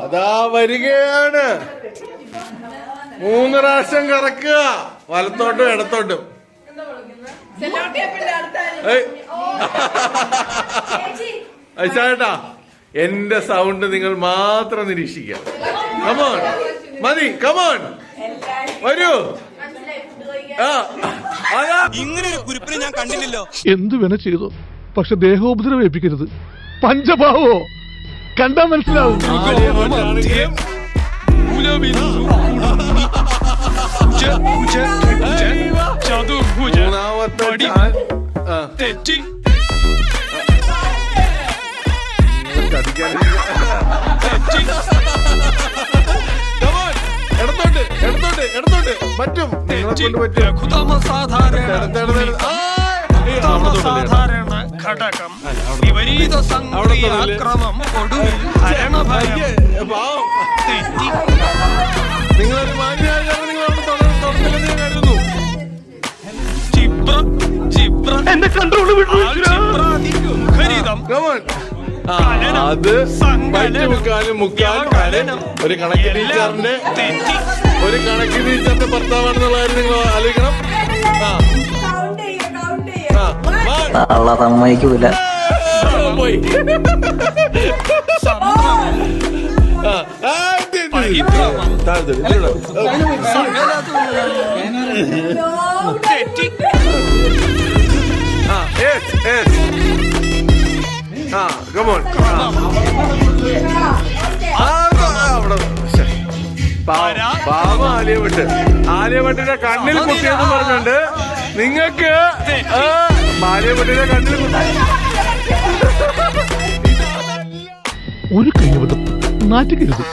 അതാ വരികയാണ്. 3 പ്രാവശ്യം കറക്കുക, വലത്തോട്ടും ഇടത്തോട്ടും. ചേട്ടാ, എന്റെ സൗണ്ട് നിങ്ങൾ മാത്രം നിരീക്ഷിക്കാം. കമോൺ, മതി, കമോൺ, വരൂ. ഇങ്ങനെ ഒരു കുരിപ്പിനെ ഞാൻ കണ്ടില്ലല്ലോ. എന്തു വേണ ചെയ്തു, പക്ഷെ ദേഹോപദ്രവം ഏൽപ്പിക്കരുത്. പഞ്ചഭാവോ കണ്ടാ മനസ്സിലാവും. തെറ്റി എടുത്തോട്ട് പറ്റും, സാധാരണ ഘടകം വിപരീത സംക്രമം ഒടുവിൽ തെറ്റി. നിങ്ങളൊരു മാന്യമായ നിങ്ങൾ അവിടെ തുടങ്ങില്ലെന്ന് ഞാൻ കരുതുന്നു. എന്റെ കൺട്രോൾ അത് മുക്കാലും ഒരു കണക്ക് ടീച്ചറിന്റെ ഭർത്താവാണെന്നുള്ള കാര്യം നിങ്ങൾ ആലോചിക്കണം. സമ്മതിക്കൂല. പോയി ആലിയഭട്ടിന്റെ കണ്ണിൽ കുത്തിയെന്ന് പറഞ്ഞുണ്ട്. നിങ്ങൾക്ക് ആലിയഭട്ടിന്റെ കണ്ണിൽ ഒരു കൈവതം നാറ്റുകരുത്.